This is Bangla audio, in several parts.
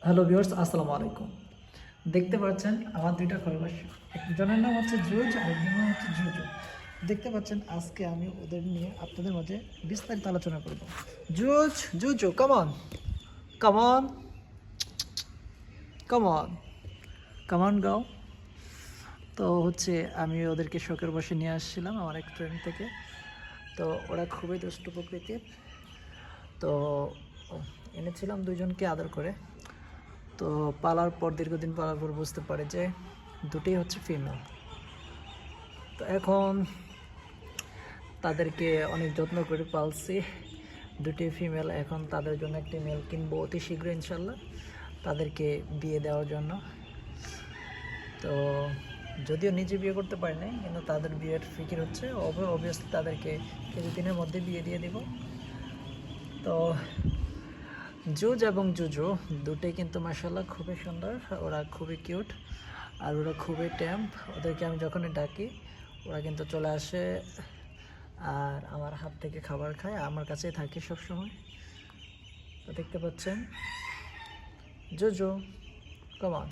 হ্যালো ভিউয়ার্স, আসসালামু আলাইকুম। দেখতে পাচ্ছেন আমার দুইটা খরগোশ, একজনের নাম হচ্ছে জুজ আর একজনের নাম হচ্ছে জুজু। দেখতে পাচ্ছেন আজকে আমি ওদের নিয়ে আপনাদের মাঝে বিস্তারিত আলোচনা করব। জুজ, জুজু, কামন কামন কামন কামন গাও। তো হচ্ছে আমি ওদেরকে শখের বসে নিয়ে আসছিলাম আমার এক ফ্রেন্ড থেকে। তো ওরা খুবই দুষ্ট প্রকৃতির। তো এনেছিলাম দুইজনকে আদর করে। তো পালার পর দীর্ঘদিন পালার পর বুঝতে পারে যে দুটোই হচ্ছে ফিমেল। তো এখন তাদেরকে অনেক যত্ন করে পালছি। দুটি ফিমেল, এখন তাদের জন্য একটি মেল কিনবো অতি শীঘ্র ইনশাল্লাহ তাদেরকে বিয়ে দেওয়ার জন্য। তো যদিও নিজে বিয়ে করতে পারি নাই, কিন্তু তাদের বিয়ের ফিকির হচ্ছে, অবভিয়াসলি তাদেরকে কিছুদিনের মধ্যে বিয়ে দিয়ে দিব। তো জুজ এবং জুজু দুটোই কিন্তু মাশাআল্লাহ খুবই সুন্দর, ওরা খুবই কিউট আর ওরা খুবই ট্যাম্প। ওদেরকে আমি যখনই ডাকি ওরা কিন্তু চলে আসে আর আমার হাত থেকে খাবার খায়, আমার কাছেই থাকে সবসময়। তো দেখতে পাচ্ছেন জুজু, কমান।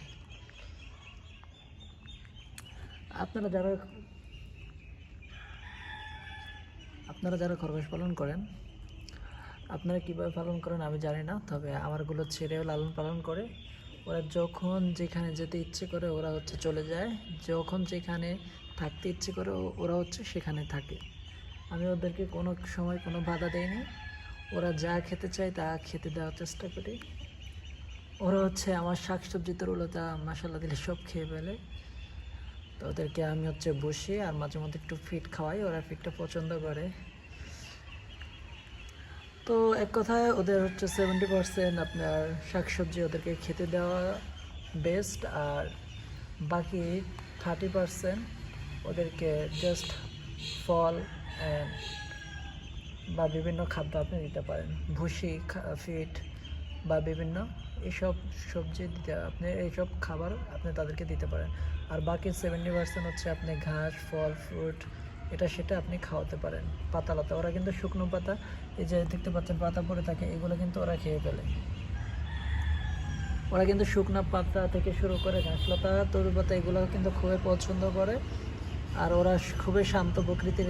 আপনারা যারা আপনারা যারা খরগোশ পালন করেন, আপনারা কীভাবে পালন করেন আমি জানি না, তবে আমারগুলো ছেড়েও লালন পালন করে। ওরা যখন যেখানে যেতে ইচ্ছে করে ওরা হচ্ছে চলে যায়, যখন যেখানে থাকতে ইচ্ছে করে ওরা হচ্ছে সেখানে থাকে। আমি ওদেরকে কোনো সময় কোনো বাধা দেইনি, ওরা যা খেতে চায় তা খেতে দেওয়ার চেষ্টা করি। ওরা হচ্ছে আমার শাকসবজি তরুলতা মশলা দিলে সব খেয়ে ফেলে। তো ওদেরকে আমি হচ্ছে বসি আর মাঝে মধ্যে একটু ফিট খাওয়াই, ওরা ফিটটা পছন্দ করে। তো এক কথায় ওদের হচ্ছে 70% আপনার শাকসবজি ওদেরকে খেতে দেওয়া বেস্ট, আর বাকি 30% ওদেরকে জাস্ট ফল বা বিভিন্ন খাদ্য আপনি দিতে পারেন, ভুসি, ফিট বা বিভিন্ন এইসব সবজি দিতে, আপনি এইসব খাবার আপনি তাদেরকে দিতে পারেন। আর বাকি 70% হচ্ছে আপনি ঘাস, ফল, ফ্রুট এটা সেটা আপনি খাওয়াতে পারেন। পাতা লতা, ওরা কিন্তু শুকনো পাতা, এই যে দেখতে পাচ্ছেন পাতা পড়ে থাকে, এগুলো কিন্তু ওরা খেয়ে ফেলে। ওরা কিন্তু শুকনো পাতা থেকে শুরু করে ঘাসলতা, তরু পাতা এগুলো কিন্তু খুবই পছন্দ করে। আর ওরা খুবই শান্ত প্রকৃতির,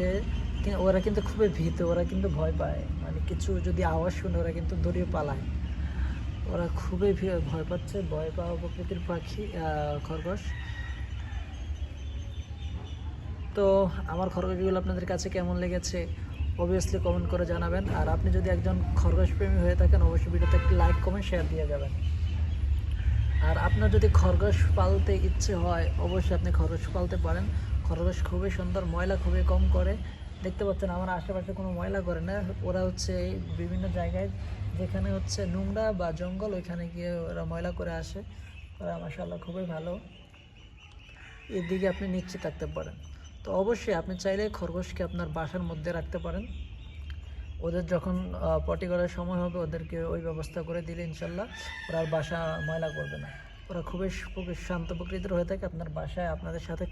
ওরা কিন্তু খুবই ভীত, ওরা কিন্তু ভয় পায়, মানে কিছু যদি আওয়াজ শুনে ওরা কিন্তু দৌড়িয়ে পালায়। ওরা খুবই ভয় পাচ্ছে, ভয় পাওয়া প্রকৃতির পাখি খরগোশ। তো আমার খরগোশগুলো আপনাদের কাছে কেমন লেগেছে অবভিয়াসলি কমেন্ট করে জানাবেন। আর আপনি যদি একজন খরগোশ প্রেমী হয়ে থাকেন অবশ্যই ভিডিওতে একটি লাইক, কমেন্ট, শেয়ার দিয়ে যাবেন। আর আপনার যদি খরগোশ পালতে ইচ্ছে হয় অবশ্যই আপনি খরগোশ পালতে পারেন। খরগোশ খুবই সুন্দর, ময়লা খুবই কম করে। দেখতে পাচ্ছেন আমার আশেপাশে কোনো ময়লা করে না, ওরা হচ্ছে বিভিন্ন জায়গায় যেখানে হচ্ছে নোংরা বা জঙ্গল ওইখানে গিয়ে ওরা ময়লা করে আসে। ওরা মাশাআল্লাহ খুবই ভালো, এদিকে আপনি নিশ্চিত থাকতে পারেন। তো অবশ্যই আপনি চাইলে খরগোশকে আপনার বাসার মধ্যে রাখতে পারেন। ওদের যখন পটি করার সময় হবে ওদেরকে ওই ব্যবস্থা করে দিলে ইনশাল্লাহ ওরা আর বাসা ময়লা করবে না। ওরা খুবই শান্ত প্রকৃতির হয়ে থাকে, আপনার বাসায় আপনাদের সাথে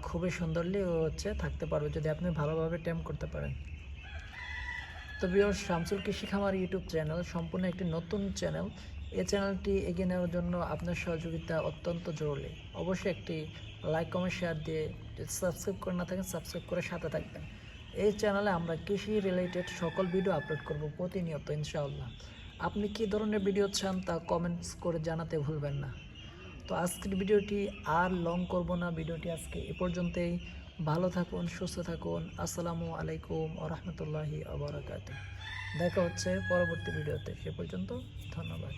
খুবই সুন্দরলি ও হচ্ছে থাকতে পারবে যদি আপনি ভালোভাবে টেম করতে পারেন। তো ভিউয়ার্স, শামসুল কৃষি খামার ইউটিউব চ্যানেল সম্পূর্ণ একটি নতুন চ্যানেল। এই চ্যানেলটি এগিয়ে নেওয়ার জন্য আপনার সহযোগিতা অত্যন্ত জরুরি। অবশ্যই একটি লাইক, কমেন্ট, শেয়ার দিয়ে, যদি সাবস্ক্রাইব করে না থাকেন সাবস্ক্রাইব করে সাথে থাকবেন। এই চ্যানেলে আমরা কৃষি রিলেটেড সকল ভিডিও আপলোড করব প্রতিনিয়ত ইনশাআল্লাহ। আপনি কী ধরনের ভিডিও চান তা কমেন্টস করে জানাতে ভুলবেন না। তো আজকের ভিডিওটি আর লং করব না, ভিডিওটি আজকে এ পর্যন্তই। ভালো থাকুন, সুস্থ থাকুন। আসসালামু আলাইকুম ওয়া রাহমাতুল্লাহি ওয়া বারাকাতুহু। দেখা হচ্ছে পরবর্তী ভিডিওতে, সে পর্যন্ত ধন্যবাদ।